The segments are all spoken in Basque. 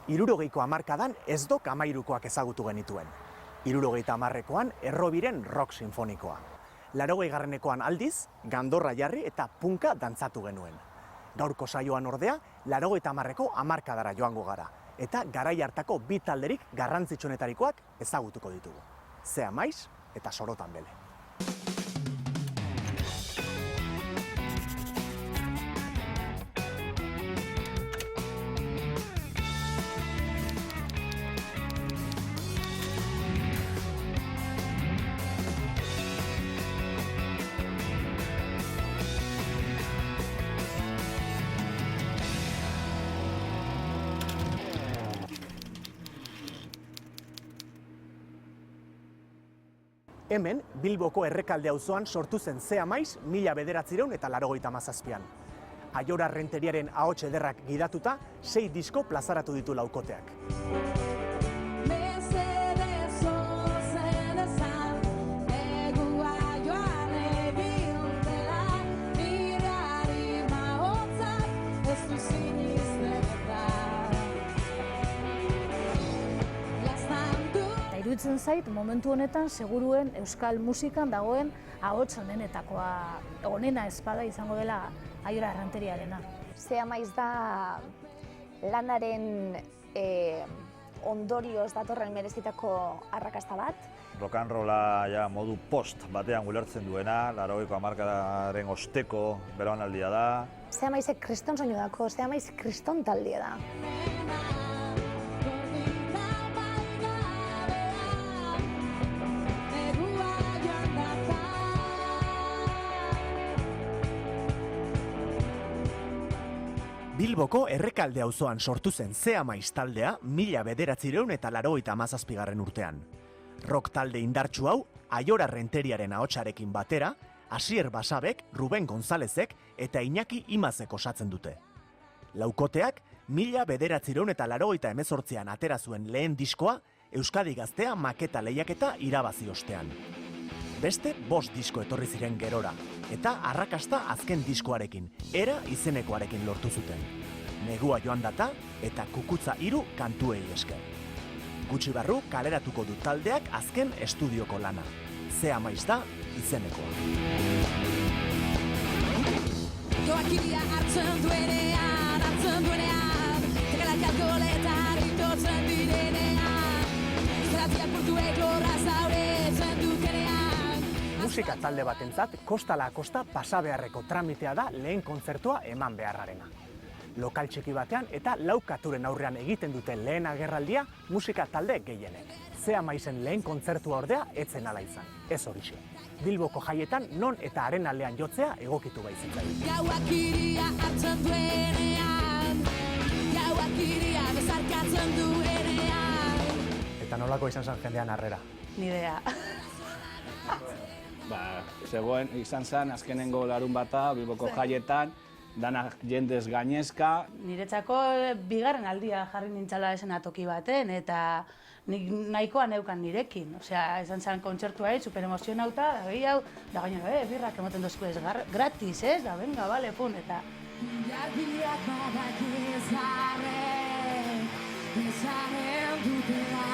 Hirurogeiko hamarkadan ez dok amairukoak ezagutu genituen. 70ekoan Errobiren rock sinfonikoa. 80ekoan aldiz, gandorra jarri eta punka dantzatu genuen. Gaurko saioan ordea, 80eko hamarkadara joango gara, eta garai hartako bi talderik garrantzitsuenetarikoak ezagutuko ditugu. Zea Maiz eta Sorotan Bele. Hemen, Bilboko Errekalde auzoan sortu zen Zea Maiz 1987an. Aiora Renteriaren ahots ederrak gidatuta, 6 disko plazaratu ditu laukoteak. Iruditzen zait, momentu honetan, seguruen euskal musikan dagoen ahots onena espada izango dela Aiora Renteriarena. Zea Maiz da lanaren ondorioz datorren merezitako arrakasta bat. Rock and rolla ja modu post batean ulertzen duena, 80ko hamarkadaren osteko belaunaldia da. Zea Maizek kriston soinu dako, Zea Maiz kriston taldea da. Bilboko Errekalde auzoan sortu zen Zea Maiz taldea 1987 urtean. Rock talde indartsu hau, Aiora Renteriaren ahotsarekin batera, Asier Basabek, Ruben Gonzalezek eta Iñaki Imazek osatzen dute. Laukoteak 1988an atera zuen lehen diskoa Euskadi Gaztea maketa lehiaketa irabazi ostean. Beste 5 disko etorri ziren gerora, eta arrakasta azken diskoarekin, Era izenekoarekin lortu zuten. Negua joan data eta Kukutza 3 kantuei esker. Gutxi barru kaleratuko du taldeak azken estudioko lana. Zea Maiz da izenekoa. Joakiria hartzen duenean, tegalak alkoholetan itotzen direnean, zeratiak portuek lorra zauretzen dutenean. Musika talde batentzat, kostala kosta pasa beharreko tramitea da lehen kontzertua eman beharrarena. Lokal txiki batean eta 4 katuren aurrean egiten duten lehen agerraldia musika talde gehienek. Zea Maizen lehen kontzertua ordea etzen ala izan, ez horixe. Bilboko jaietan non eta haren aldean jotzea egokitu baizitzaigu. Gauak iria hartzen duenean, gauak iria bezarkatzen duenean. Eta nolako izan zen jendean harrera? Nidea. Zegoen izan zen azkenengo larun bata Bilboko jaietan, dana jendez gainezka. Niretzako bigarren aldia jarri nintzala eszenatoki baten, eta nik nahikoa neukan nirekin. Osea, izan zen kontzertua super emozionauta, da gehiago, da gainera, birrak emoten dozku ez, gratis, ez? Da, venga, bale, pun, eta... Jarbiak badakizarren, ezaren dutela,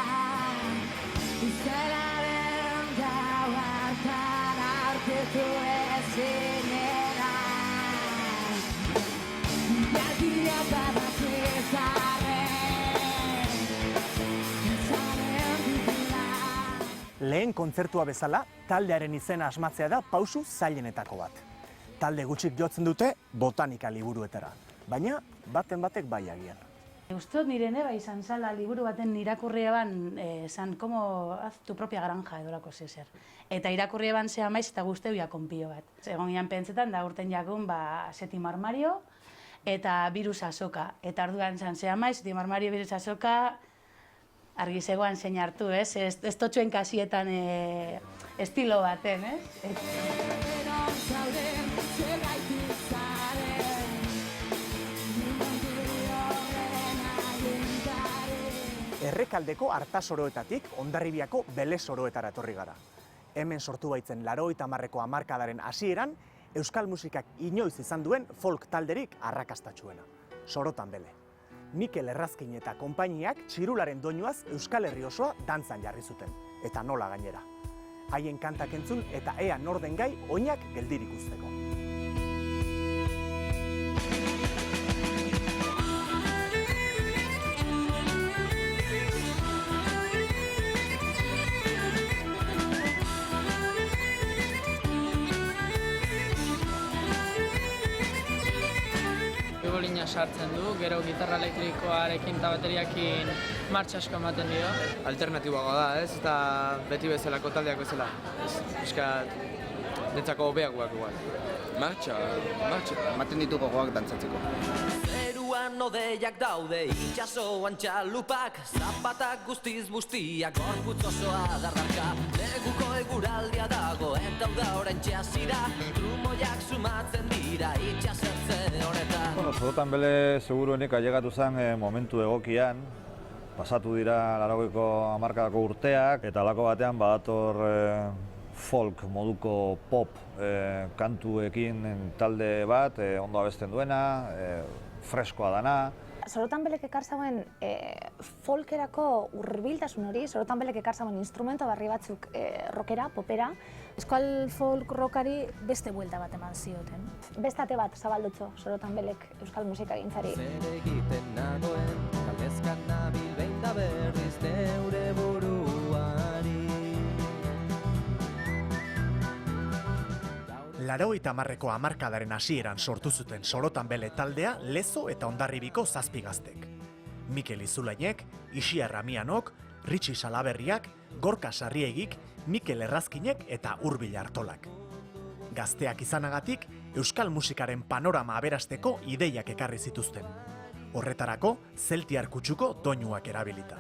iztelaren gau hartan aurketu ezinera. Jarbiak badakizarren, ezaren dutela. Lehen kontzertua bezala, taldearen izena asmatzea da pausu zailenetako bat. Talde gutxik jotzen dute botanika liburuetara, baina baten batek bai agian. Uste dut nire neba izan zala liburu baten irakurri eban, zan, como haz tu propia granja edolako zezer. Eta irakurri eban Zea Maiz eta guzteuia konpio bat. Egon gian pentsetan da urten jakun 7 armario eta Birus Azoka. Eta orduan zan Zea Maiz, 7 armario, Birus Azoka, argi zegoan zein hartu, ez? Ez totxuen kasietan estilo baten, ez? Errekaldeko Artasoroetatik Hondarribiako Belezoroetara etorri gara. Hemen sortu baitzen 80ko hamarkadaren hasieran, euskal musikak inoiz izan duen folk talderik arrakastatsuena, Sorotan Bele. Mikel Errazkin eta konpainiak txirularen doinuaz Euskal Herri osoa dantzan jarri zuten, eta nola gainera. Haien kantak entzun eta ea norden gai oinak geldirik uzteko. Bibolina sartzen du, gero gitarra elektrikoarekin eta bateriakin martxa asko ematen dio. Alternatiboagoa da, ez? Eta beti bezalako taldeak bezala. Piskat, netzako hobeagoak igual. Martxa, ematen ditu gogoak dantzatzeko. Zeruan odeiak daude, itxasoan txalupak, zapatak guztiz bustiak, gorputz osoa dardarka. Neguko eguraldia dago, eta uda oraintxe hasi da, trumoiak sumatzen dira, itxasertze honetan. Sorotan Bele seguruenik ailegatu zen momentu egokian, pasatu dira 80ko hamarkadako urteak, eta halako batean badator folk moduko pop kantuekin talde bat, ondo abesten duena, freskoa dana. Sorotan Belek ekar zauen folkerako hurbiltasun hori, Sorotan Belek ekar zauen instrumento berri batzuk rockera, popera. Euskal folk rockari beste buelta bat eman zioten. Beste ate bat zabaldutxo Sorotan Belek euskal musikagintzari. Zer egiten nagoen, galdezkan nabil behin da berriz neure buruari. 80ko hamarkadaren hasieran sortu zuten Sorotan Bele taldea Lezo eta Hondarribiko 7 gaztek. Mikel Izulainek, Ixia Ramianok, Ritxi Salaberriak, Gorka Sarriegik, Mikel Errazkinek eta Urbil Artolak. Gazteak izanagatik, euskal musikaren panorama aberasteko ideiak ekarri zituzten. Horretarako, zeltiar kutsuko doinuak erabilita.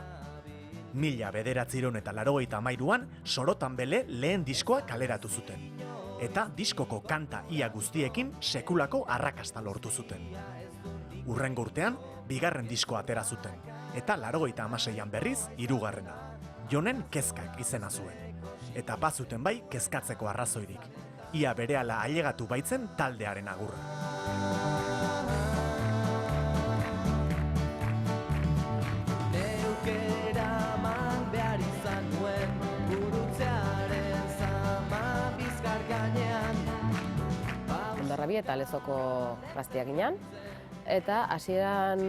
1983an Sorotan Bele lehen diskoa kaleratu zuten. Eta diskoko kanta ia guztiekin sekulako arrakasta lortu zuten. Hurrengo urtean, bigarren diskoa atera zuten, eta 86an berriz, hirugarrena. Jonen Kezkak izena zuen. Eta bazuten bai kezkatzeko arrazoirik. Ia berehala ailegatu baitzen taldearen agurra. Neukeraman behar izan nuen, gurutzearen zama bizkar gainean. Hondarrabi eta Lezoko gazteak ginen. Eta hasieran,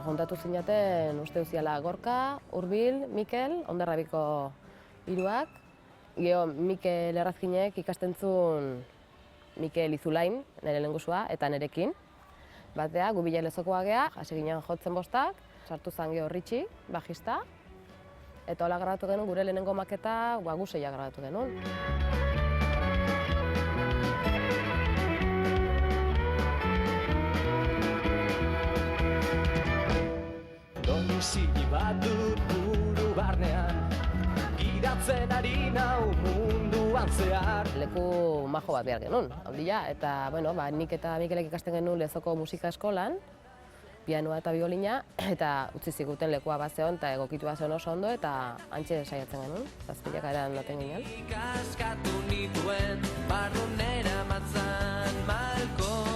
juntatu zinaten uste uziala Gorka, Urbil, Mikel, Hondarrabiko hiruak. Gero Mikel Errazkinek ikasten zuen Mikel Izulain, nire lehengusua, eta nirekin. Batea, gu bila Lezokoa gea, hasi ginen jotzen bostak, sartu zen gero Ritxi, bajista. Eta hola grabatu genuen, gure lehenengo maketa, gu 6 grabatu genuen. Zili bat dut buru barnean, gidatzen ari nau munduan zehar. Leku majo bat behar genuen, handia, eta nik eta Mikelek ikasten genuen Lezoko musika eskolan, pianoa eta biolina, eta utzi ziguten lekua bat zeon, eta egokitu bat zeon oso ondo, eta hantxe saiatzen genuen, zazpilak eran noten ginen. Ikaskatu nituen, barrunera matzan malkon.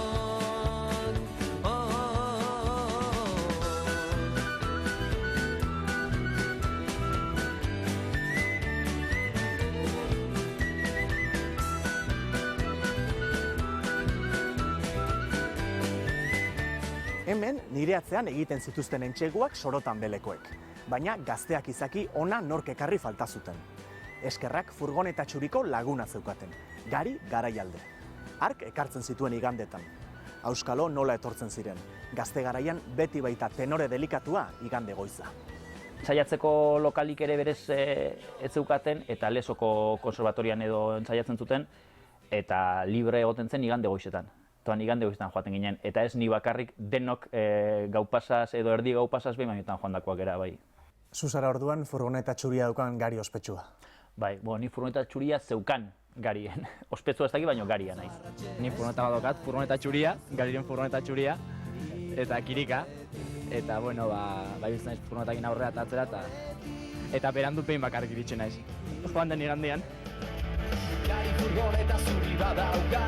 Hemen, nire atzean egiten zituzten entxeguak Sorotan Belekoek, baina gazteak izaki ona nork ekarri falta zuten. Eskerrak furgoneta txuriko laguna zeukaten, Gari Garaialde. Hark ekartzen zituen igandetan. Auskalo nola etortzen ziren, gazte garaian beti baita tenore delikatua igande goiza. Entzaiatzeko lokalik ere berez ez zeukaten, eta Lezoko konserbatorian edo entzaiatzen zuten, eta libre egoten zen igande goizetan. Toan igande goizetan joaten ginen, eta ez ni bakarrik denok gau pasaz edo erdi gau pasaz behin bainotan joandakoak era bai. Zuzara orduan furgoneta txuria daukan Gari ospetsua. Bai, ni furgoneta txuria zeukan Garien. Ospetsua ez dakit baino Garia naiz. Ni furgoneta bat daukat, furgoneta txuria, Gariren furgoneta txuria, eta kirika. Eta, bai naiz furgonetakin aurrera eta atzera, eta berandu pein bakarrik iritsi naiz. Joan den igandean. Garik furgoneta zuri badauka,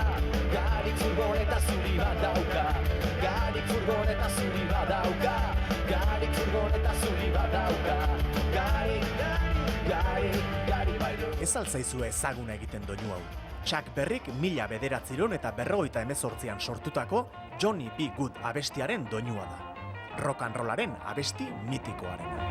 garik furgoneta zuri badauka, garik furgoneta zuri badauka, garik furgoneta zuri badauka, garik baidu. Ez altzaizue ezaguna egiten doinu hau. Chuck Berrik 1958an sortutako Johnny B. Good abestiaren doinua da. Rock and rollaren abesti mitikoarena.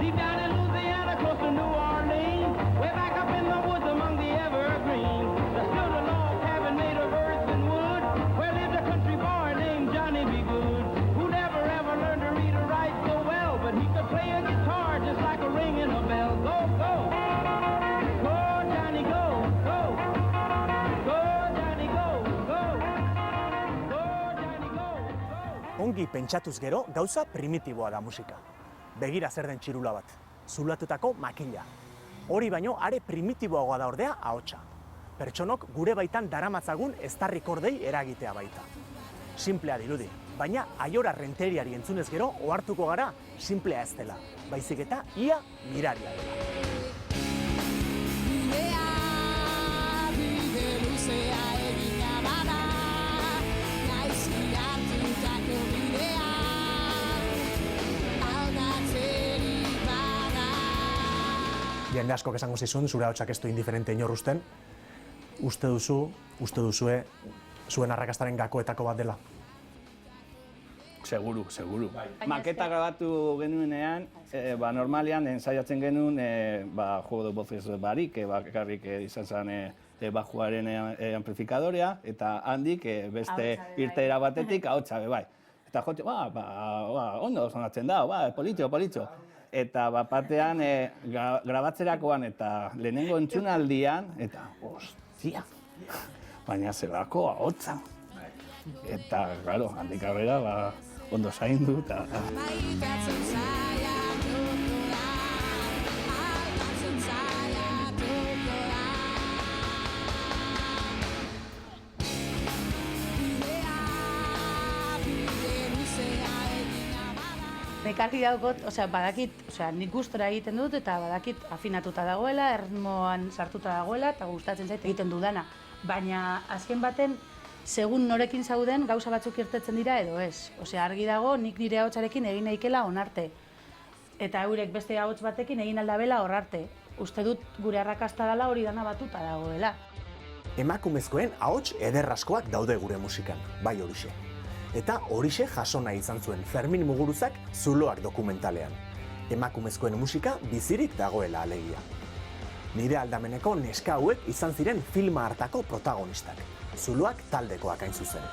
Deep down in Louisiana, close to New Orleans, way back up in the woods among the evergreens, there stood a log cabin made of earth and wood, where lived a country boy named Johnny B. Good, who never ever learned to read or write so well, but he could play a guitar just like a ringing a bell. Go, go! Go, Johnny, go! Go! Go, Johnny, go! Go! Go, Johnny, go! Ongi pentsatuz gero, gauza primitiboa da musika. Begira zer den txirula bat, zulatutako makila. Hori baino are primitiboagoa da ordea ahotsa. Pertsonok gure baitan daramatzagun eztarrikordei eragitea baita. Simplea dirudi, baina Aiora Renteriari entzunez gero ohartuko gara simplea ez dela, baizik eta ia miraria dela. Jende askok esango zizun, zure ahotsak ez du indiferente inor usten, uste duzue, zuen arrakastaren gakoetako bat dela. Seguru. Maketa grabatu genuenean, normalean ensaiatzen genuen juego de voces barik, bakarrik izan zen bajuaren amplifikadorea, eta handik beste irteera batetik ahotsa be bai. Eta jote, ondo sonatzen da, politxo. Eta batean grabatzerakoan eta lehenengo entzunaldian, eta ostia, baina zelako ahotsa. Eta, claro, handik aurrera, ondo zaindu eta... Nekarri daukot, badakit, nik gustora egiten dut eta badakit afinatuta dagoela, erritmoan sartuta dagoela eta gustatzen zait egiten dudana. Baina azken baten, segun norekin zauden, gauza batzuk irtetzen dira edo ez. Argi dago, nik nire ahotsarekin egin nahikela onarte. Eta eurek beste ahots batekin egin aldabela horrarte. Uste dut gure arrakasta dela hori dana batuta dagoela. Emakumezkoen ahots ederraskoak daude gure musikan, bai horixe. Eta horixe jaso nahi izan zuen Fermin Muguruzak Zuloak dokumentalean. Emakumezkoen musika bizirik dagoela alegia. Nire aldameneko neska hauek izan ziren filma hartako protagonistak. Zuloak taldekoak hain zuzen.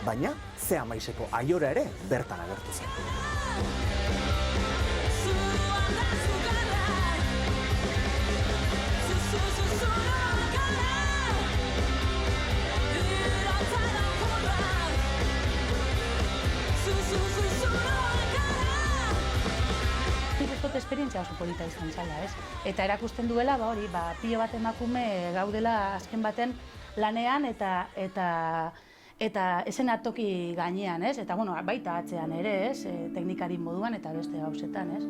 Baina, ze amaizeko Aiora ere bertan agertu zen. Esperientzia oso polita izan zala, ez? Eta erakusten duela, pilo bat emakume gaudela azken baten lanean eta esenatoki gainean, ez? Eta, baita atzean ere, ez? Teknikari moduan eta beste gauzetan, ez?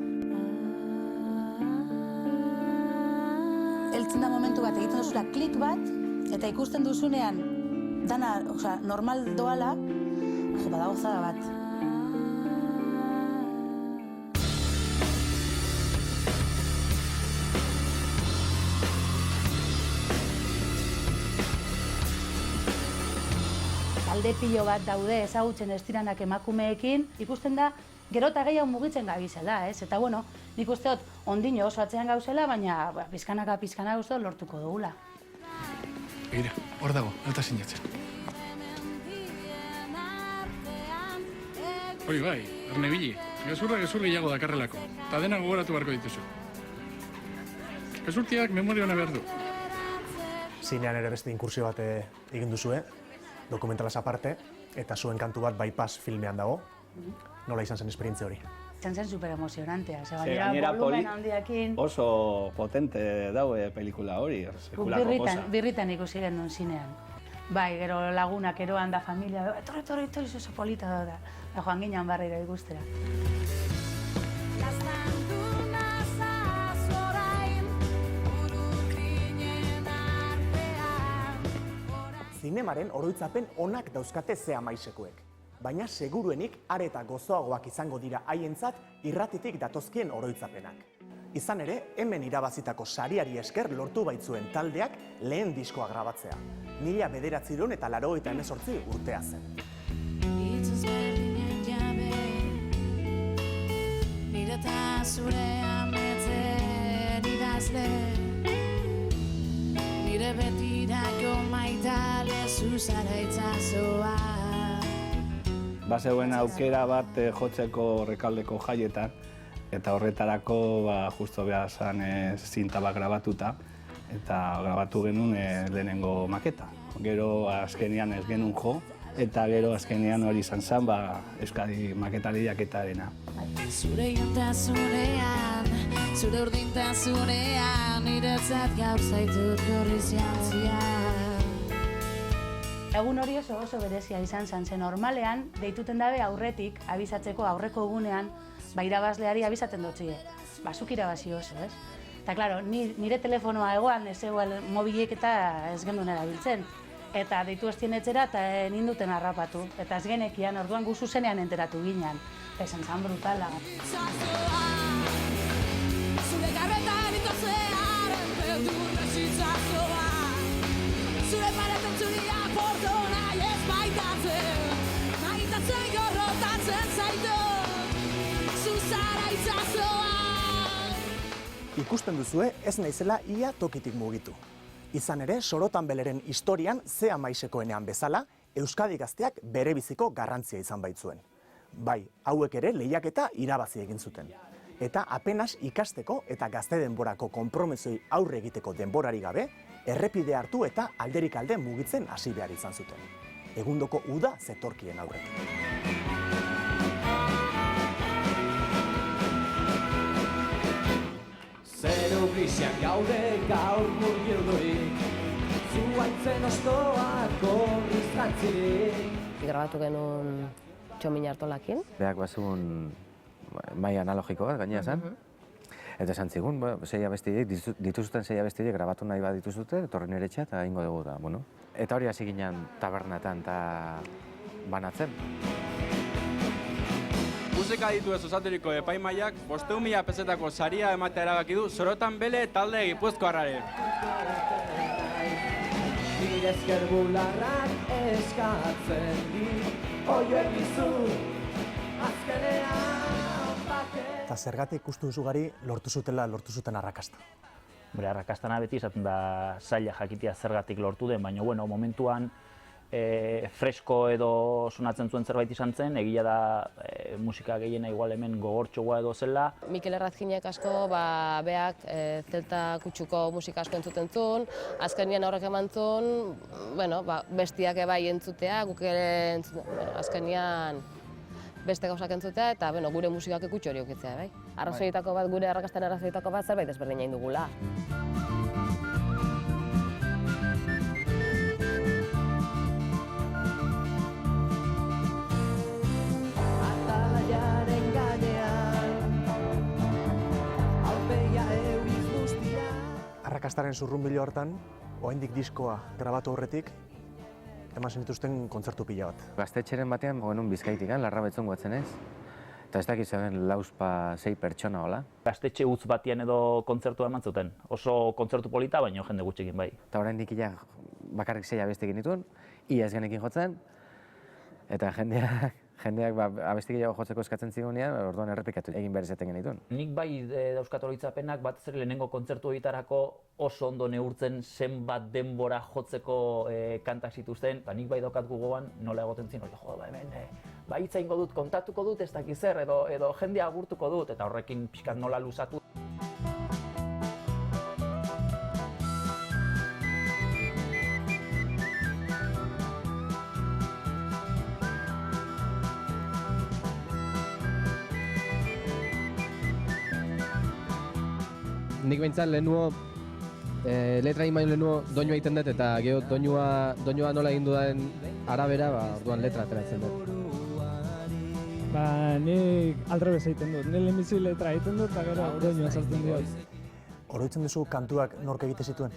Heltzen da momentu bat, egiten duzula klik bat, eta ikusten duzunean dana, normal doala, badago zara bat. Talde pilo bat daude ezagutzen ez diranak emakumeekin, ikusten da gero eta gehiago mugitzen gabizela, ez? Eta nik uste dut ondino oso atzean gauzela, baina pizkanaka uste dut lortuko dugula. Begira, hor dago, alta sinatzen. Hori bai, Ernebili, gezur gehiago dakarrelako, eta dena gogoratu beharko dituzu. Gezurtiak memoria hona behar du. Zinean ere beste inkursio bat egin duzue, dokumentalaz aparte, eta zuen kantu bat Bypass filmean dago. Nola izan zen esperientzia hori? Izan zen super emozionantea, gainera volumen handiakin. Oso potente daue pelikula hori, sekulako posa. Birritan ikusi genuen zinean. Bai, gero lagunak eroan da familia, etorri, oso polita da. Joan ginean barriro ikustera. zinemaren oroitzapen onak dauzkate Zea Maisekoek. Baina seguruenik are eta gozoagoak izango dira haientzat irratitik datozkien oroitzapenak. Izan ere, hemen irabazitako sariari esker lortu baitzuen taldeak lehen diskoa grabatzea. 1988 urtea zen. Itzuz berdinen jabe, nire eta zure ametzen idazle, nire betirako maitale zuzara itzazoa. Bazegoen aukera bat jotzeko Rekaldeko jaietan, eta horretarako justo behar zen zinta bat grabatuta, eta grabatu genuen lehenengo maketa. Gero azkenean ez genuen jo, eta gero azkenean hori izan zen Euskadi maketa lehiaketarena. Zure jontasunean, zure urdintasunean, niretzat gaur zaitut gorriz jantzian. Egun hori oso berezia izan zen, normalean deituten dabe aurretik, abizatzeko aurreko egunean, irabazleari abizaten dutzie. Zuk irabazi oso, ez? Eta, klaro, nire telefonoa egoan, ez egoan mobilek eta ez genuen erabiltzen. Eta deitu estien etxera eta ninduten harrapatu. Eta ez genekian, orduan gu zuzenean enteratu ginen. Esan zan brutala. Zure garretan itozearen beldurrez itzazoa, zure pareten zuria porto nahi ez baitatzen, nahitatzen gorrotatzen zaitu, zuzara itzazoa. Ikusten duzue, ez naizela ia tokitik mugitu. Izan ere, Sorotanbeleren historian Zea Maisekoenean bezala, Euskadi Gazteak bere biziko garrantzia izan baitzuen. Bai, hauek ere lehiaketa irabazi egin zuten. Eta apenas ikasteko eta gazte denborako konpromesoi aurre egiteko denborari gabe, errepide hartu eta alderik alde mugitzen hasi behar izan zuten. Egundoko uda zetorkien aurretik. Zero grisiak gaude gaur murgildurik, zuaitzen ostoak gorriz jantzirik. Grabatu genuen Txomin Artolakin. Beak bazun mai analogiko bat, gainera zen. Eta esan zigun, sei abestiak, dituzuten sei abestiak grabatu nahi bat dituzute, etorri nire etxea eta ingo dugu da, bueno. Eta hori hasi ginen tabernatan eta banatzen. Musika ditu ez osaturiko epaimaiak 500.000 pesetako saria ematea erabaki du Sorotanbele talde Gipuzkoarrari. Nire esker bularrak eskatzen dit, oio egizu, azkenean bake. Eta zergatik uste duzu gari lortu zuten arrakasta? Arrakastana beti izaten da zaila jakitea zergatik lortu den, baina momentuan fresko edo sonatzen zuen zerbait izan zen, egia da musika gehiena igual hemen gogortxoa edo zela. Mikel Errazkinek asko beak zelta kutsuko musika asko entzuten zuen, azkenean horrek eman zuen, bestiak bai entzutea, guk ere azkenean beste gauzak entzutea eta gure musikak ikutxo hori okitzea, bai. Arrazoietako bat, gure arrakastan arrazoietako bat zerbait ezberdin egin dugula. Arrakastaren zurrunbilo hortan, oraindik diskoa grabatu horretik, eman zenituzten kontzertu pila bat. Gaztetxeren batean genuen Bizkaitik, Larrabetzon guatzen ez. Eta ez dakit zeuden 6 pertsona hola. Gaztetxe utz batian edo kontzertua eman zuten. Oso kontzertu polita, baina jende gutxikin bai. Eta oraindik bakarrik 6 abesti egin dituen, ia ez genekin jotzen, eta jendeak abesti gehiago jotzeko eskatzen zigunean, orduan errepikatu egin behar izaten genituen. Nik bai dauzkat oroitzapenak batez ere lehenengo kontzertu egietarako oso ondo neurtzen zenbat denbora jotzeko kantak zituzten, eta nik bai daukat gogoan nola egoten zin, hemen hitza ingo dut, kontatuko dut, ez dakiz zer, edo jendea agurtuko dut, eta horrekin pixkat nola luzatu. Nik behintzat lehenuo, letra egin baino lehenuo doinua egiten dut eta gero doinua nola egin duen arabera, orduan letra ateratzen dut. Nik aldrebez egiten dut, nire lehenbizi letra egiten dut eta gero doinua sartzen diot. Oroitzen duzu kantuak nork egite zituen?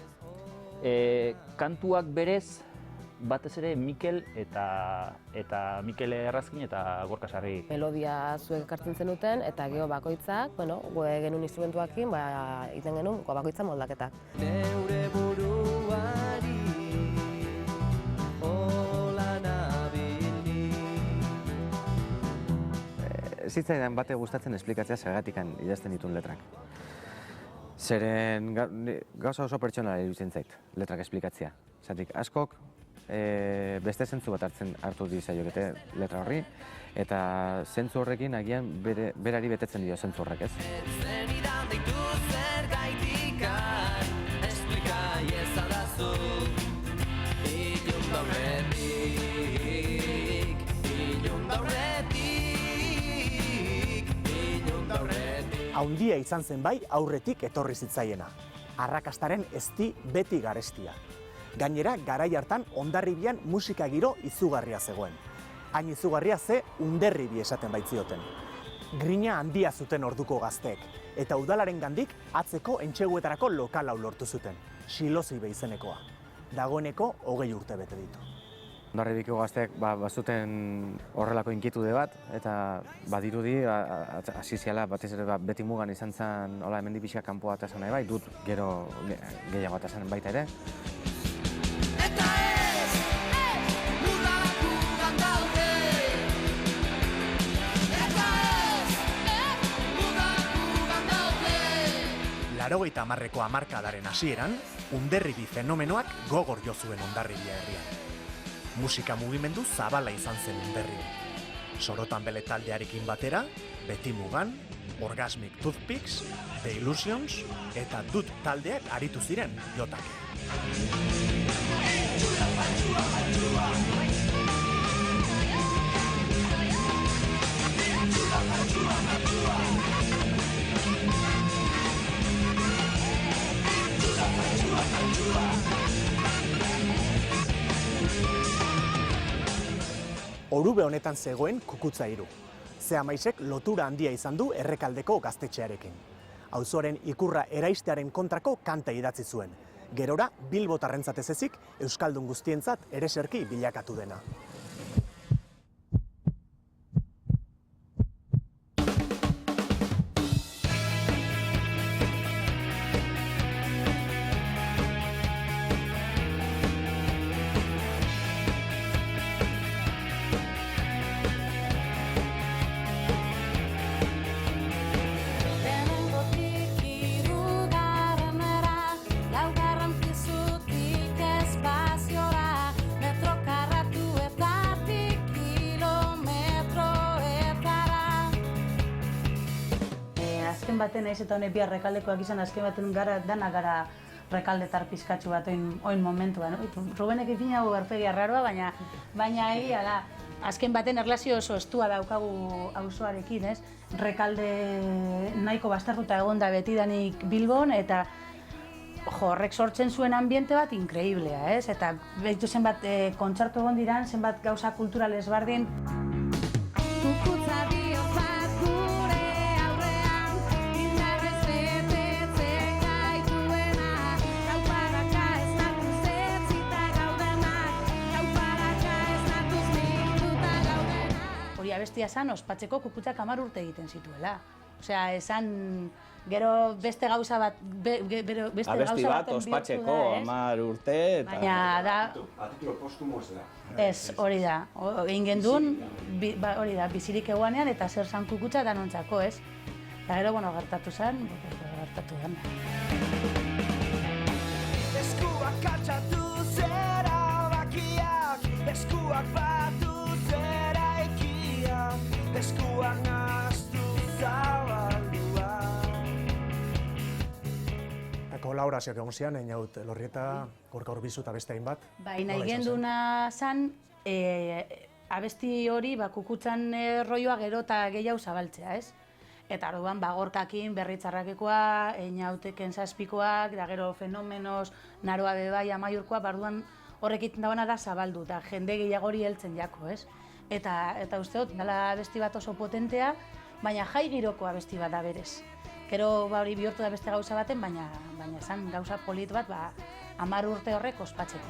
Kantuak berez, batez ere Mikel eta Mikel Errazkin eta Gorka Sarri. Melodia zuek ekartzen zenuten eta gero bakoitzak, bueno, gue genuen instrumentuakin, egiten genuen bakoitza moldaketak. Neure buruari hola nabili. Zitzaidan bate gustatzen esplikatzea zergatikan idazten dituen letrak. Zeren gauza oso pertsonala iruditzen zait, letrak esplikatzea. Zatik, askok beste zentzu bat hartu dizaiokete letra horri, eta zentzu horrekin agian berari betetzen dio zentzu horrek, ez? Zenidan deitu zergaitikan, esplika iezadazu, ilun daurretik, ilun daurretik, ilun daurretik. Haundia izan zen bai aurretik etorri zitzaiena. Arrakastaren ezti beti garestia. Gainera, garai hartan Hondarribian musika giro izugarria zegoen. Hain izugarria ze Underribi esaten baitzioten. Grina handia zuten orduko gazteek, eta udalaren gandik atzeko entseguetarako lokal hau lortu zuten, Xilozibe izenekoa. Dagoeneko 20 urte bete ditu. Hondarribiko gazteek bazuten horrelako inkietude bat, eta badirudi hasi ziala batez ere beti mugan izan zen hola hemendik pixka kanpoa atasan nahi bai, dut gero gehiago atasan baita ere. Laurogeita hamarreko hamarkadaren hasieran, Underribi fenomenoak gogor jo zuen Hondarribia herrian. Musika mugimendu zabala izan zen Underribi. Sorotanbele taldearekin batera, Beti Mugan, Orgasmic Toothpicks, The Illusions eta Dut taldeak aritu ziren jotak. Orube honetan zegoen Kukutza 3. Zeamaisek lotura handia izan du Errekaldeko gaztetxearekin. Auzoaren ikurra eraistearen kontrako kanta idatzi zuen. Gerora bilbotarrentzat ez ezik, euskaldun guztientzat ereserki bilakatu dena. Azken baten naiz eta honek bihar Rekaldekoak izan, azken baten dana gara Rekaldetar pizkatxu bat oin momentuan. Rubenek ipina hau aurpegia raroa, baina egia da. Azken baten erlazio oso estua daukagu auzoarekin, ez? Rekalde nahiko bastartuta egon da betidanik Bilbon, eta horrek sortzen zuen ambiente bat inkreiblea, ez? Eta behitu zenbat kontzertu egon diran, zenbat gauza kultural ezbardin. Abestia esan ospatzeko Kukutzak 10 urte egiten zituela. Osea, esan gero beste gauza bat, abesti bat ospatzeko 10 urte eta... Baina da... Atitulo postumo ez da. Ez, hori da. Egin gendun, hori da, bizirik eguanean eta zer zan Kukutza danontzako, ez? Eta gero, bueno, gertatu zen, gertatu den. Eskuak altxatu zera bakiak, eskuak batu zera eskuak naztu zabaldua. Eta kolaborazioak egon zian, Einaut Elorrieta, Gorka Urbizu eta beste hainbat. Nahi genduna zan, abesti hori Kukutzan roioa gero eta gehiago zabaltzea, ez? Eta orduan Gorkakin Berritzarrakekoa, Einauteken Zazpikoak, da gero Fenomenos, Naroa Bebai, Amaiurkoa, barduan horrek egiten dagoena da zabaldu, eta jende gehiago hori heltzen jako, ez? Eta uste dut, dala abesti bat oso potentea, baina jai giroko abesti bat da berez. Gero hori bihurtu da beste gauza baten, baina esan gauza polit bat 10 urte horrek ospatzeko.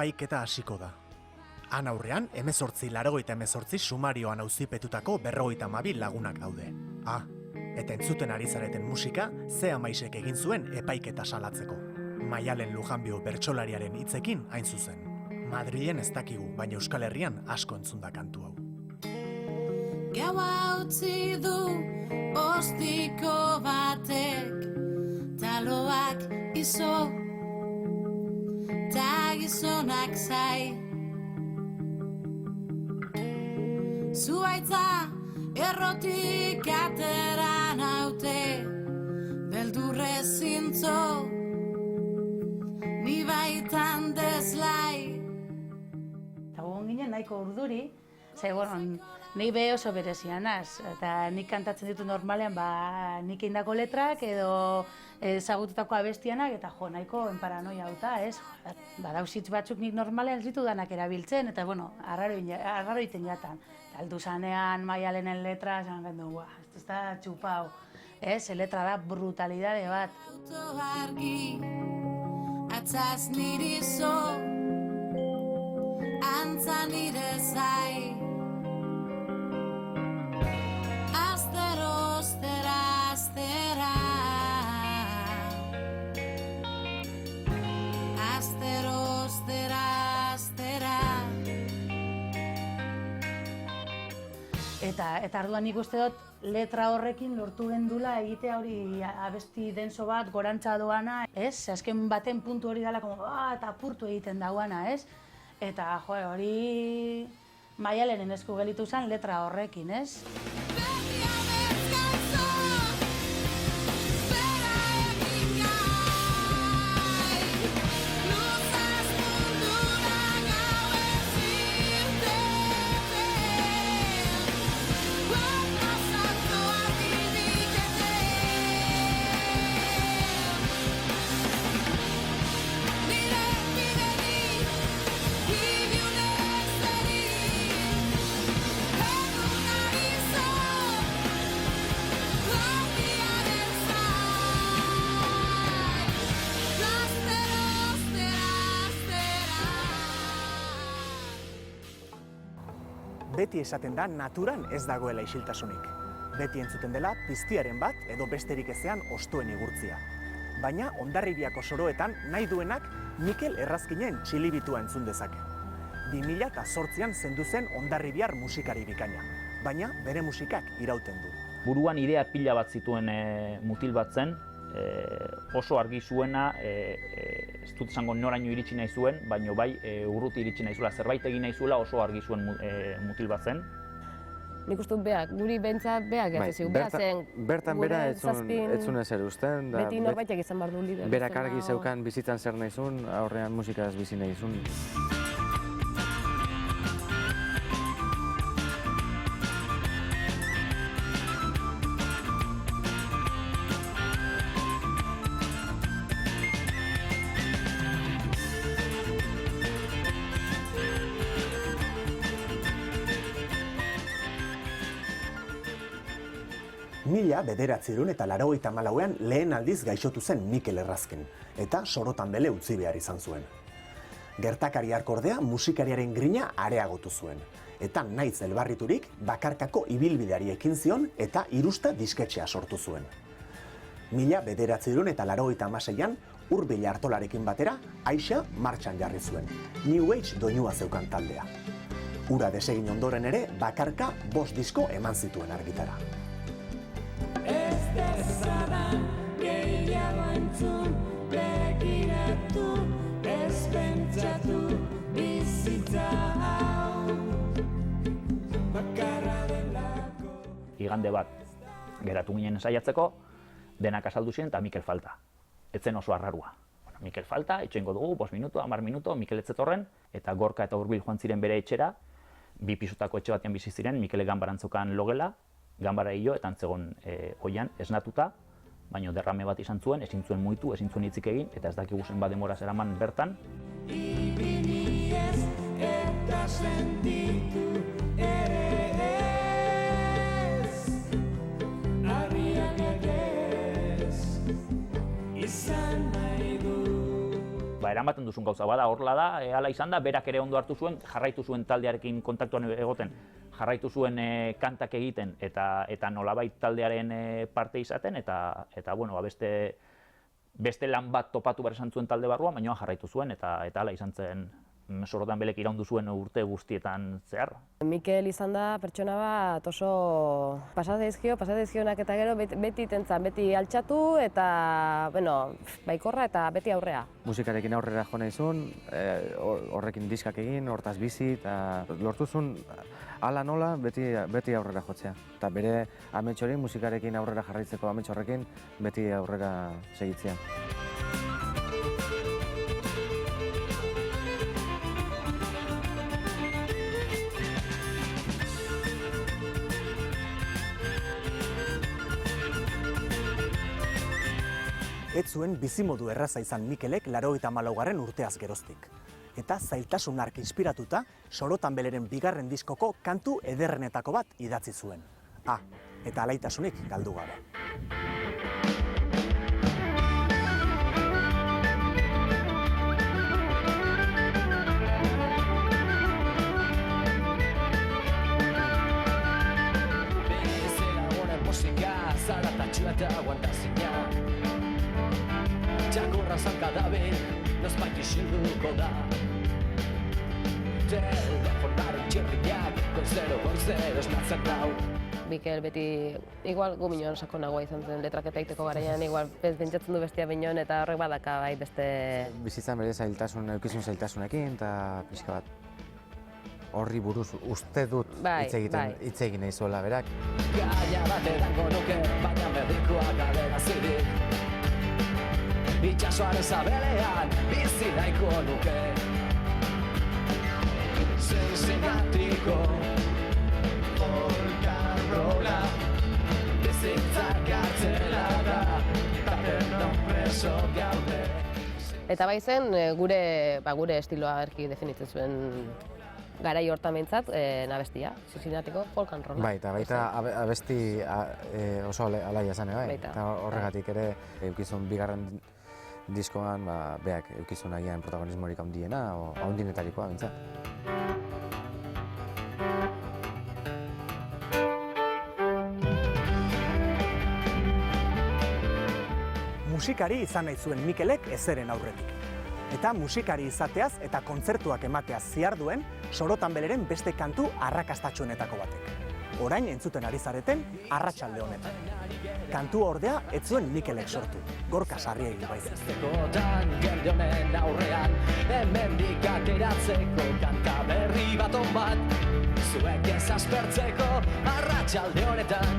epaiketa hasiko da. Han aurrean, 1888 sumarioan auzipetutako 52 lagunak daude. Eta entzuten ari zareten musika, Zea Maisek egin zuen epaiketa salatzeko. Maialen Lujanbio bertsolariaren hitzekin hain zuzen. Madrilen ez dakigu, baina Euskal Herrian asko entzun da kantu hau. Gaua utzi du ostiko batek, taloak izo, ta gizonak zai. Zuaitza errotik atera naute, beldurrez zintzo, ni baitan deslai. Eta gugon ginen nahiko urduri, ze, nik be oso berezianaz, eta nik kantatzen ditu normalean, nik indako letrak edo ezagututako abestianak, eta nahiko enparanoia hauta, ez? Badausitz batzuk nik normalean ez ditudanak erabiltzen, eta, arraro iten jatan. Aldu zanean Maialenen letra, esan gendu, ez da txupau, ez? Letra da brutalidade bat. Auto argi, atzaz niri zo, antza nire zai. Astero, ostera, astera. Astero, ostera, astera. Eta arduan nik uste dut letra horrekin lortu gendula egitea hori abesti denso bat, gorantza doana, ez? Azken baten puntu hori dela, eta apurtu egiten dauana, ez? Eta hori Maialenen esku gelitu zen letra horrekin, ez? Beti esaten da naturan ez dagoela isiltasunik. Beti entzuten dela piztiaren bat edo besterik ezean ostuen igurtzia. Baina Hondarribiako soroetan nahi duenak Mikel Errazkinen Txilibitua entzun dezake. 2008an zendu zen Hondarribiar musikari bikaina, baina bere musikak irauten du. Buruan idea pila bat zituen mutil bat zen, oso argi zuena, ez dut esango noraino iritsi nahi zuen, baina bai urruti iritsi nahi zuela, zerbait egin nahi zuela oso argi zuen mutil bat zen. Nik uste dut beak, guri bentsat beak gertzizik, beak zen bertan bera etzun ezer usten. Beti norbaitek izan behar du lider. Berak argi zeukan bizitzan zer nahi zuen, aurrean musikaz bizi nahi zuen. Mila 1984an lehen aldiz gaixotu zen Mikel Errazkin, eta sorotan bele utzi behar izan zuen. Gertakari harkordea musikariaren grina areagotu zuen, eta naiz elbarriturik bakarkako ibilbideari ekin zion eta Irusta disketxea sortu zuen. Mila 1986an Hurbil Artolarekin batera Aixa martxan jarri zuen, New Age doinua zeukan taldea. Ura desegin ondoren ere bakarka 5 disko eman zituen argitara. Ez dezadan gehiago entzun, begiratu, ez pentsatu, bizitza hau, bakarra delako. Igande bat geratu ginen ensaiatzeko, denak azaldu ziren eta Mikel falta. Etzen oso arrarua. Mikel falta, itxoingo dugu, 5 minuto, 10 minuto, Mikel etzetorren, eta Gorka eta Hurbil joan ziren bere etxera, 2 pisutako etxe batean bizi ziren, Mikele ganbarantzokan logela, ganbara hilo eta antzegon oian esnatuta, baina derrame bat izan zuen, ezin zuen mugitu, ezin zuen hitzik egin, eta ez dakigu zen badenbora zeraman bertan. Ibili ez eta sentitu ere ez, argiak ez, izan nahi du. eramaten duzun gauza bada, horrela da, hala izan da, berak ere ondo hartu zuen, jarraitu zuen taldearekin kontaktuan egoten, jarraitu zuen kantak egiten eta nolabait taldearen parte izaten, eta bueno, beste lan bat topatu behar esan zuen talde barruan, baina jarraitu zuen, eta hala izan zen Sorotan Belek iraundu zuen urte guztietan zehar. Mikel izan da pertsona bat oso pasadeizkionak eta gero beti tentzan, beti altxatu eta, bueno, baikorra eta beti aurrea. Musikarekin aurrera jo nahi zuen, horrekin diskak egin, hortaz bizi, eta lortu zuen hala nola beti aurrera jotzea. Eta bere amets hori musikarekin aurrera jarraitzeko amets horrekin beti aurrera segitzea. Ez zuen bizimodu erraza izan Mikelek 94. urteaz geroztik. Eta zailtasun hark inspiratuta, Sorotan Beleren bigarren diskoko kantu ederrenetako bat idatzi zuen. Eta alaitasunik galdu gabe. Bezera honen musika, zaratatxua eta aguantazina. Txakurra zankadabil, noizbait isilduko da. Telefonaren txirriak, goizero esnatzen dau. Mikel beti, igual gu minon sakonagoa izan zen letraketa egiteko garaian, igual pentsatzen du bestia minon eta horrek badaka bai beste... Bizitzan bere eukizun zailtasunekin eta pixka bat horri buruz uste dut hitz egin nahi zuela berak. Gaia bat edango nuke, baina medikoa galera zirik. Itxasoaren zabelean bizi nahiko nuke. Zein-zeinatiko polkarrola bizitzak hartzela da, tabernon preso gaude. Eta bai zen gure estiloa agerki definitzen zuen garai hortan behintzat abestia, Zein-zeinatiko folk and rolla. Bai, eta baita abesti oso alaia zen, bai. Eta horregatik ere eukizun bigarren diskoan beak eukizun agian protagonismorik handiena, handienetarikoa bintzat. Musikari izan nahi zuen Mikelek ezeren aurretik. Eta musikari izateaz eta kontzertuak emateaz ziharduen Sorotan Beleren beste kantu arrakastatsuenetako batek. Orain entzuten ari zareten Arratsalde honetan. Kantua ordea ez zuen Mikelek sortu, Gorka Sarriegi baizik. Zekotan geldionen aurrean, hemendik ateratzeko kanta berri bat on bat. Zuek ez aspertzeko Arratsalde honetan.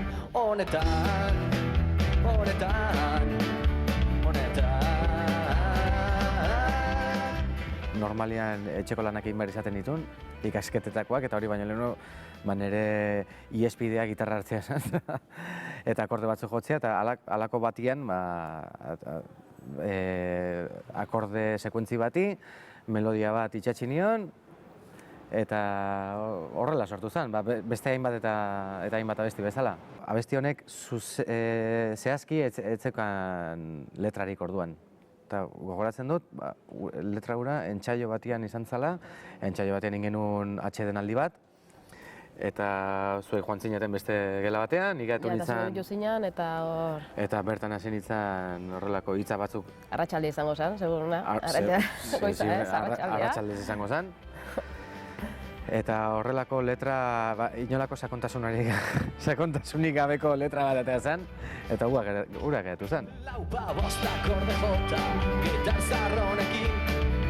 Normalian etxeko lanak egin behar izaten ditun, ikasketetakoak, eta hori baino lehenu nire ihespideak gitarra hartzea esan. Eta akorde batzuk jotzea, eta halako batian akorde sekuentzi bati, melodia bat itxatxi nion, eta horrela sortu zen, beste hainbat eta hainbat abesti bezala. Abesti honek zehazki etzekan letrarik orduan. Eta gogoratzen dut, letra gura entsaio batian izan zala, entsaio batean ingenuen atxeden aldi bat, eta zuek joan zineten beste gela batean, nik gaitu nintzen... Eta bertan hasi nintzen horrelako hitza batzuk... Arratsalde izango zen, seguruna. Arratsalde izango zen. Eta horrelako letra, inolako sakontasunik gabeko letra bat atea zen, eta ura geratu zen. Laupa bost akorde jota, gitar zarronekin,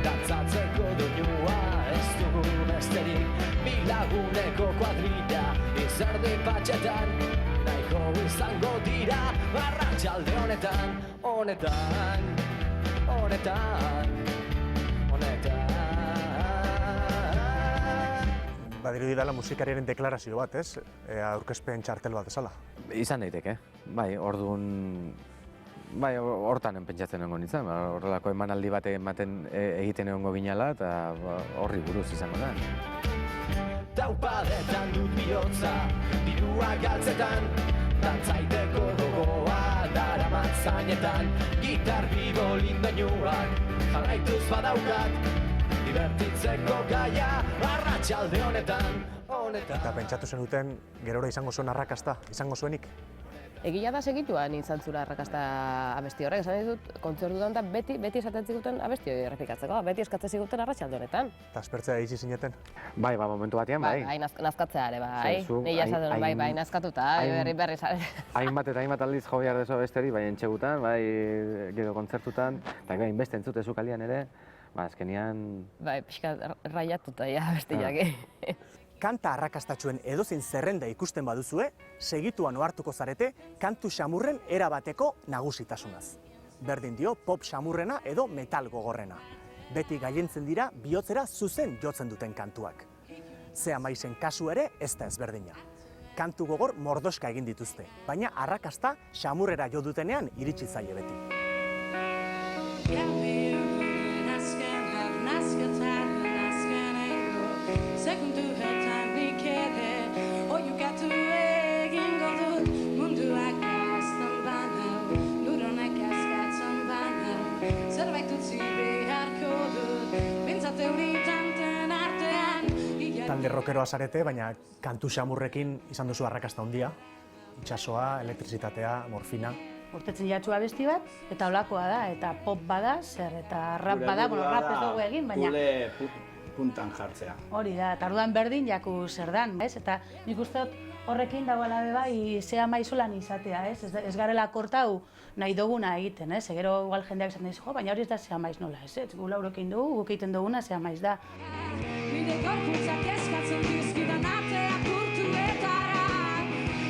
dantzatzeko doinua ez du besterik. Bi laguneko kuadrilla, izerdi patxetan, nahiko izango dira, Arratsalde honetan. Badirudi dela musikariaren deklarazio bat, ez? Aurkezpen txartel bat ezala. Izan daiteke, bai, orduan... Bai, hortan pentsatzen egongo nintzen, horrelako emanaldi bat egiten egongo ginala, eta horri buruz izango da. Taupadetan dut bihotza, dirua galtzetan, dantzaiteko gogoa. daramat zainetan, gitar bibolin doinuak jarraituz badaukat, divertitzeko gaia arratsalde honetan. Eta pentsatu zenuten, gerora izango zuen arrakasta, izango zuenik? Egia da segituan izan zura arrakasta abesti horrek, esan ditut, kontzertutan da beti esaten ziguten abesti hori errepikatzeko, beti eskatzen ziguten arratsalde honetan. Eta aspertzea izi zineten? Bai, momentu batean, bai. Bai, nazkatzea ere, bai. Zu, Nei jasaten, bai, nazkatuta, berri sare. Hainbat eta hainbat aldiz jo behar dezu abesteri, bai entxegutan, bai gero kontzertutan, eta bai, inbeste entzute zukalian ere, azkenian... Bai, pixka raiatuta ja abestiak. Kanta arrakastatxuen edozein zerrenda ikusten baduzue, segituan ohartuko zarete kantu xamurren erabateko nagusitasunaz. Berdin dio pop xamurrena edo metal gogorrena. Beti gailentzen dira bihotzera zuzen jotzen duten kantuak. Zea maizen kasu ere ez da ezberdina. Kantu gogor mordoska egin dituzte, baina arrakasta xamurrera jo dutenean iritsi zaie beti. Talde rockeroa zarete, baina kantu xamurrekin izan duzu arrakasta handia. Itxasoa, elektrizitatea, morfina. Urtetzen jatxua abesti bat, eta olakoa da, eta pop bada, zer, eta rap bada, rap ez dugu egin, baina... Gure puntan jartzea. Hori da, eta orduan berdin jaku zer dan, ez? Eta nik uste dut horrekin dagoela bai zea maizolan izatea, ez? Ez garela kortau nahi duguna egiten, ez? Gero igual jendeak esan dizu, baina hori ez da zea maiz nola, ez? Gu laurekin dugu, guk egiten duguna zea maiz da. Nire gorputzak eskatzen dizkidan arteak urtuetara,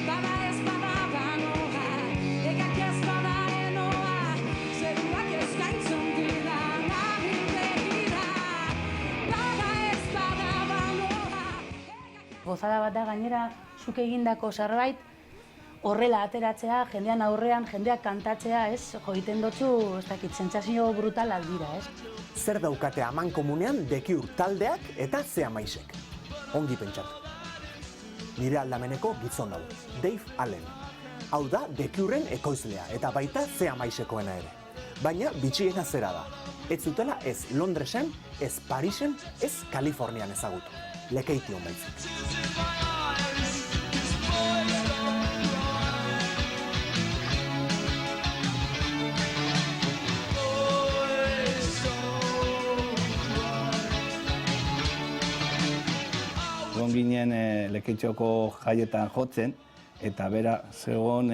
bada ez bada banoa, egak ez bada enoa, zeruak eskaintzen dira nabil begira, bada ez bada banoa. Gozada bat da gainera, zuk egindako zerbait horrela ateratzea, jendean aurrean, jendeak kantatzea, ez? Jo egiten dutzu, ez dakit, sentsazio brutalak dira, ez? Zer daukate aman komunean Dekiur taldeak eta Zea Maisek? Ongi pentsatu. Nire aldameneko gizon hau, Dave Allen. Hau da Dekiurren ekoizlea eta baita Zea Maisekoena ere. Baina bitxiena zera da. Ez zutela ez Londresen, ez Parisen, ez Kalifornian ezagutu. Lekeition baizik. Egon ginen Lekeitioko jaietan jotzen, eta bera zegoen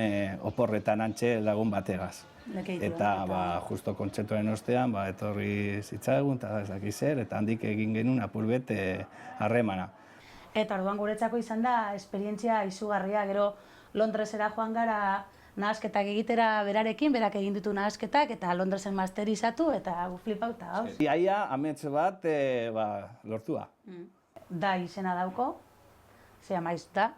oporretan antxe lagun bategaz. Eta justo kontzertuaren ostean etorri zitzaigun, eta ez dakiz zer, eta handik egin genuen apurbet harremana. Eta orduan guretzako izan da esperientzia izugarria, gero Londresera joan gara nahasketak egitera berarekin, berak egin ditu nahasketak, eta Londresen masterizatu, eta flipauta gauz. Iaia amets bat lortua. Da izena dauko, Zea Maiz da.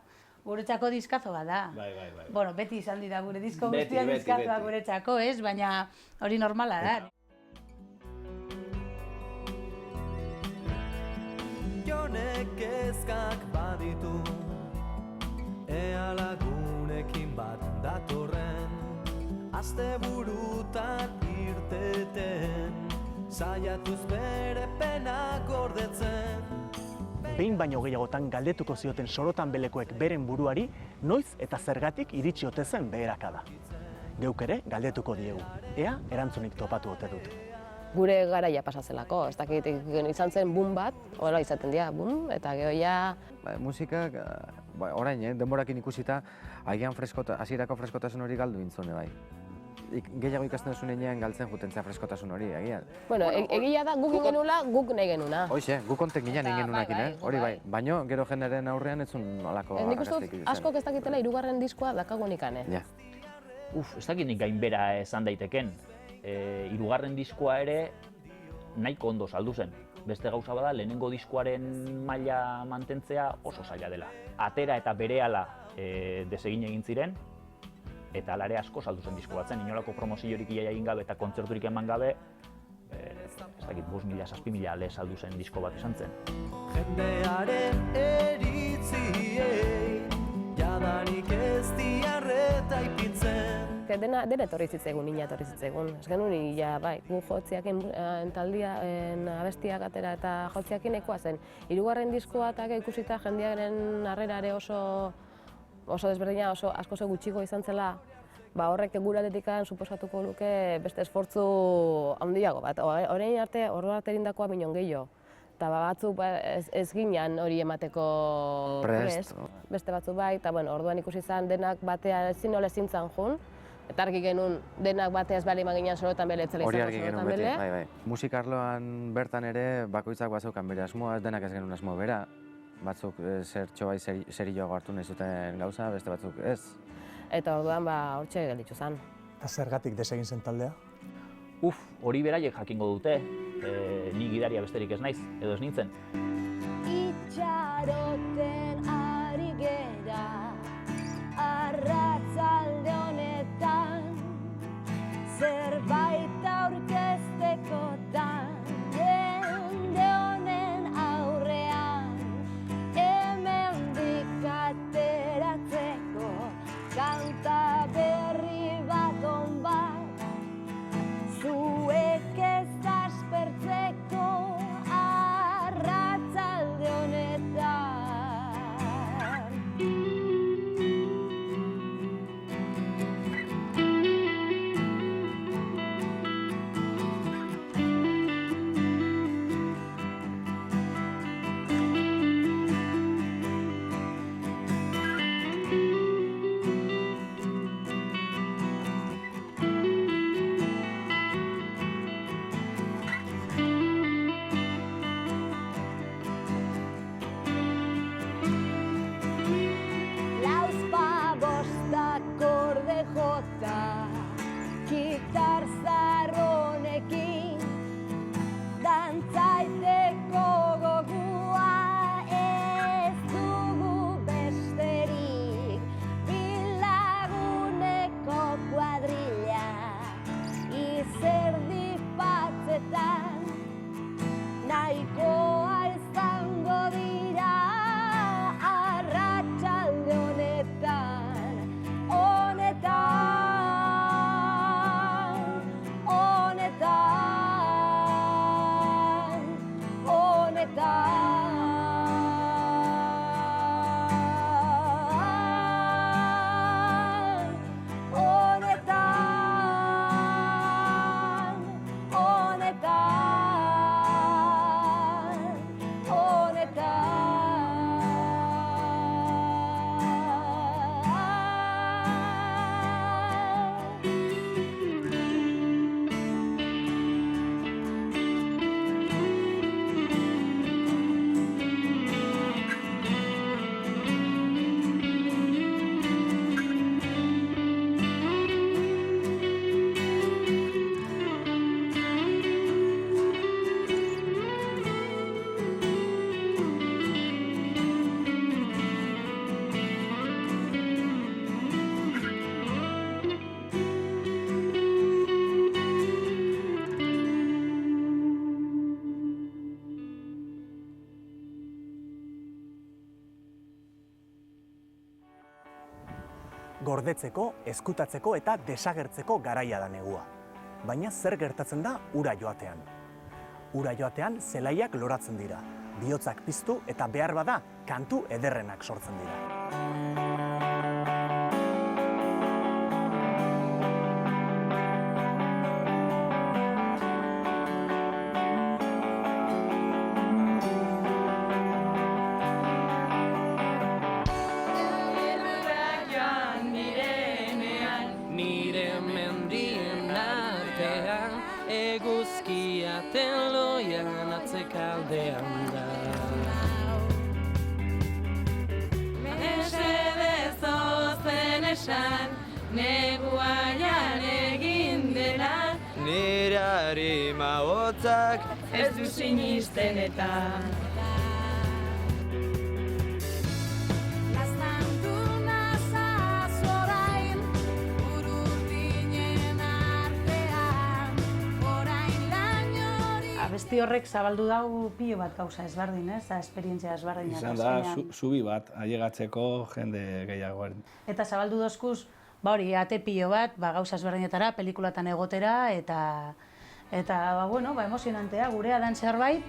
Guretzako diskazo bat da. Bai. Bueno, beti izan dira gure disko guztiak diskazoa guretzako, ez? Baina hori normala da. Jonek kezkak baditu, ea lagunekin bat datorren, aste burutan irteten, saiatuz bere penak gordetzen. Behin baino gehiagotan galdetuko zioten Sorotan Belekoek beren buruari, noiz eta zergatik iritsi ote zen beherakada. Geuk ere galdetuko diegu, ea erantzunik topatu ote dut. Gure garaia pasazelako, ez dakit izan zen boom bat, hola izaten dira, boom, eta gero ja... Musikak, orain, denborakin ikusita, agian hasierako freskotasun hori galdu intzone bai. Gehiago ikasten zuen enean galtzen jutentzea freskotasun hori, agian. Bueno, egia da guk ingenula, guk nahi genuna. Hoxe, guk konten ginen ingenunakin, hori bai. Baina gero jeneren aurrean ez zuen olako arrakastik izan. Askok ez dakitela hirugarren diskoa dakagun ikane. Ez dakit nik gainbera esan daiteken. Hirugarren diskoa ere nahiko ondo saldu zen. Beste gauza bada, lehenengo diskoaren maila mantentzea oso zaila dela. Atera eta berehala desegin egin ziren, eta alare asko saldu zen disko bat zen, inolako promoziorik egin gabe eta kontzerturik eman gabe, ez dakit 5.000, 6.000 ale saldu zen disko bat izan zen. Jendearen eritziei, jadanik ez diarreta ipintzen. dena etorri zitzaigun, nina etorri zitzaigun. Ez genuen, bai, gu jotziakin taldian abestiak atera eta jotziakin ekoa zen. Hirugarren diskoa eta ikusita jendearen harrera ere oso desberdina, oso asko gutxiko izan zela, horrek guratetik suposatuko luke beste esfortzu handiago bat. Orain arte, ordu arte egindakoa minon gehiago. Eta batzuk ez ginen hori emateko prest, beste batzuk bai, eta orduan ikusi zen denak batean ezin nola ezintzan jun, eta argi genuen denak batea ez bali maginen sorotan bele, etzela izango sorotan bele. Hori argi genuen beti, bai. Musikarloan bertan ere bakoitzak batzeukan bere asmoa, denak ez genuen asmo bera. Batzuk zertxo bai serioago hartu nahi zuten gauza, beste batzuk ez. Eta orduan hortxe gelditu zen. Eta zergatik desegin zen taldea? Hori beraiek jakingo dute, ni gidaria besterik ez naiz, edo ez nintzen. Itxaroten ari gera, arratzalde honetan, zerbait aurkeztekotan, jende honen aurrean, hemendik ateratzeko, kanta berri bat on bat, zuek ez aspertzeko arratzalde honetan. Jota, gitar zarronekin, dantzaiteko gogua ez dugu besterik, bilaguneko kuadrilla, izerdi batzetan, nahikoa izango dira arratsalde honetan. Gordetzeko, ezkutatzeko eta desagertzeko garaia da negua. Baina zer gertatzen da ura joatean? Ura joatean zelaiak loratzen dira, bihotzak piztu eta behar bada kantu ederrenak sortzen dira. Eguzkiaten loian atzekaldean da. Mesedez ozen esan, neguaian egin dela. Nire harima hotzak ez du sinisten eta. Abesti horrek zabaldu dau pilo bat gauza ezberdin, esperientzia ezberdinak. Izan da, zubi bat, ailegatzeko jende gehiagoaren. Eta zabaldu dozkuz hori, ate pilo bat, gauza ezberdinetara, pelikulatan egotera, eta bueno, emozionantea, gurea dan zerbait.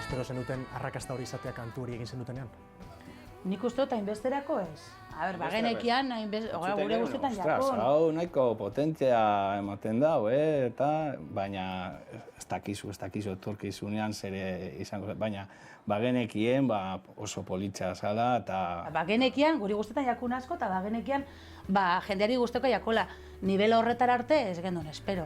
Espero zenuten arrakasta hori izatea kantu hori egin zenutenean? Nik uste dut hainbesterako ez. Bagenekian, gure guztietan jako. Hau nahiko potentzia ematen dau, eta baina ez dakizu etorkizunean zere izango, baina bagenekien oso politxa zala eta... Bagenekian, guri guztietan jakun asko, eta bagenekian jendeari guzteko jakola. Nibela horretara arte ez gendun, espero.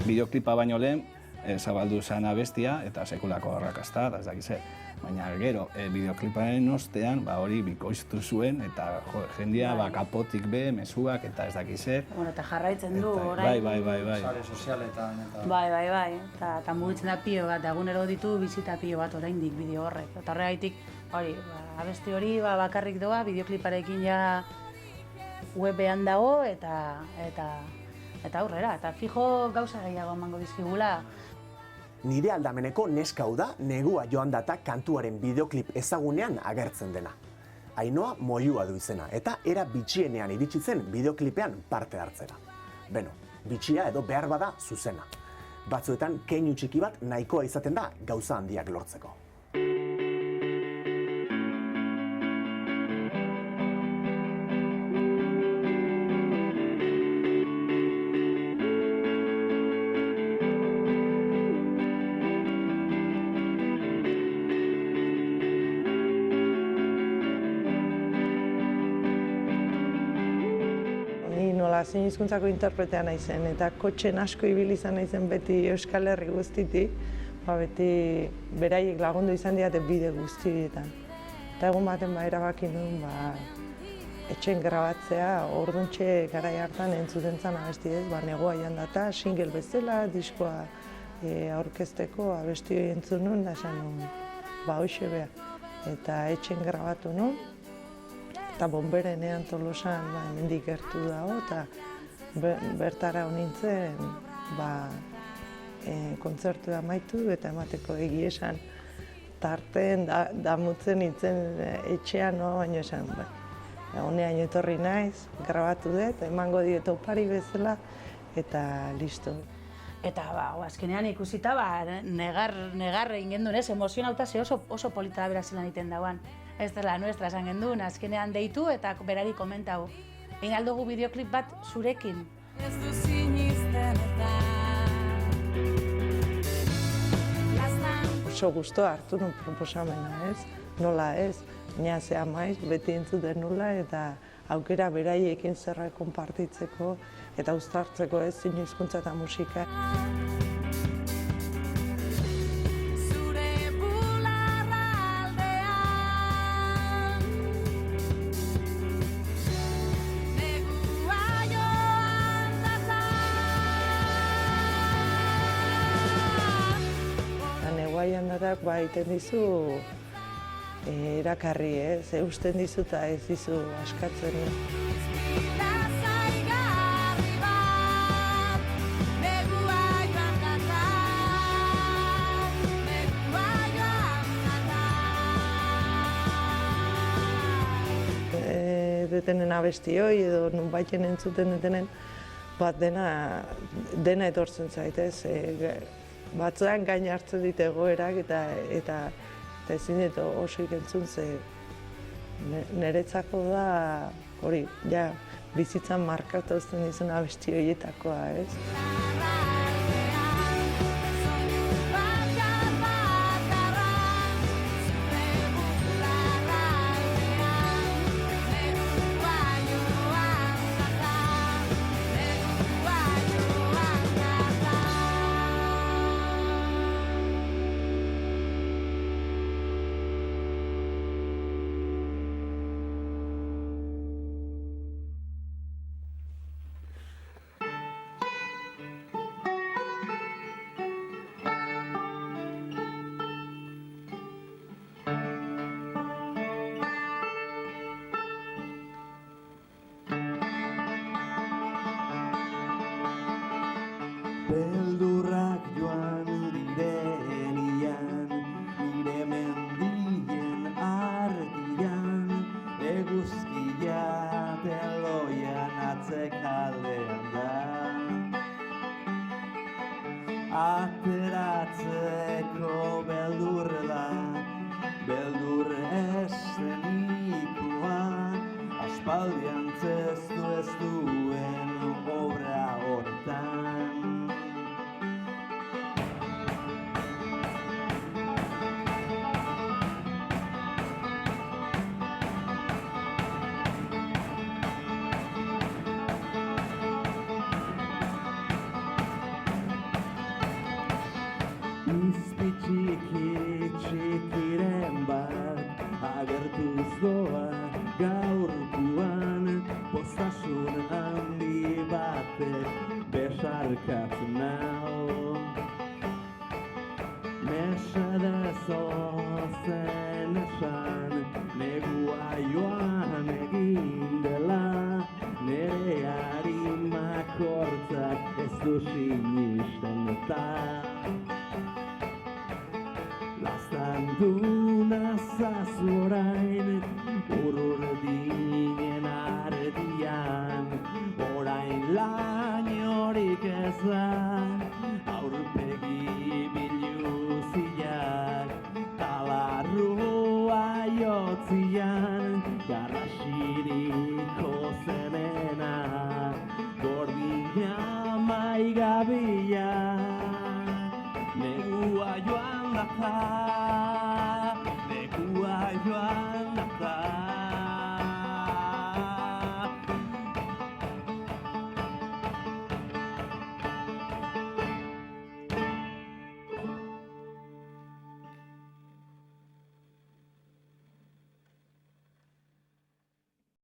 Bideoklipa baino lehen, zabaldu zen abestia eta sekulako arrakasta, eta ez dakiz zer. Baina gero, bideokliparen ostean, hori bikoiztu zuen, eta jendia kapotik mezuak eta ez dakiz zer. Eta jarraitzen du, orain. Bai. Sare sozialetan eta... Bai. Eta mugitzen da pilo bat, egunero ditu bizita pilo bat oraindik bideo horrek. Eta horregaitik, abesti hori bakarrik doa, bideokliparekin ja webean dago, eta aurrera, eta fijo gauza gehiago emango dizkigula. Nire aldameneko neska hau da Negua joan data kantuaren bideoklip ezagunean agertzen dena. Ainhoa Moiua du izena, eta era bitxienean iritsi zen bideoklipean parte hartzera. Beno, bitxia edo behar bada zuzena. Batzuetan keinu txiki bat nahikoa izaten da gauza handiak lortzeko. Zein hizkuntzako interpretea naizen, eta kotxen asko ibili izan naizen beti Euskal Herri guztitik, beti beraiek lagundu izan diate bide guztietan. Eta egun baten erabaki nuen etxen grabatzea, orduntxe garai hartan entzuten zan abesti ez, Negua joan data, single bezala, diskoa aurkezteko abesti hori entzun nuen, da esan nuen, hoxe beha. Eta etxen grabatu nuen, eta Bonberenean Tolosan hemendik gertu dago, eta bertara honintzen kontzertua amaitu eta emateko egia esan tarteen damutzen nintzen etxean, baina esan honean etorri naiz, grabatu dut, emango diet opari bezala, eta listo. Eta azkenean ikusita negar egin gendun ez, emozionauta ze oso polita da beraz lan egiten dauan. Ez dela nuestra esan gendun, azkenean deitu eta berari komentau. Egin aldugu bideoklip bat zurekin. Ez du sinisten eta... Oso gustoa hartu nun proposamena ez, nola ez, baina zea maiz, beti entzuten nula eta aukera beraiekin zerbait konpartitzeko eta uztartzeko ez zein hizkuntza eta musika. Egiten dizu erakarri, eusten dizu eta ez dizu askatzen. Detenen abesti hoi edo nunbaiten entzuten detenen, dena etortzen zaitez. Batzuean gain hartzen dit egoerak eta ezin dut oso ikentzun ze niretzako da hori, bizitzan markatu uzten dizun abesti horietakoa, ez? beldurrak joan direnian, nire mendien ardian, eguzkia teloian atzekaldean da. Ateratzeko beldur da, beldur eszenikoa, aspaldian zeztu ez duen obra hortan. Izpi txikiren bat agertuz doa gaurkoan, postasun handi batek besarkatzen nau. Mesedez ozen esan, negua joan egin dela, nere harimak hortzak ez du sinisten eta. Laztandu nazazu orain, ururdinen ardian, orain lainorik ez da, aurpegi biluziak, talarrua jotzian, garrasiriko zenena, gordina maigabia, negua joan da.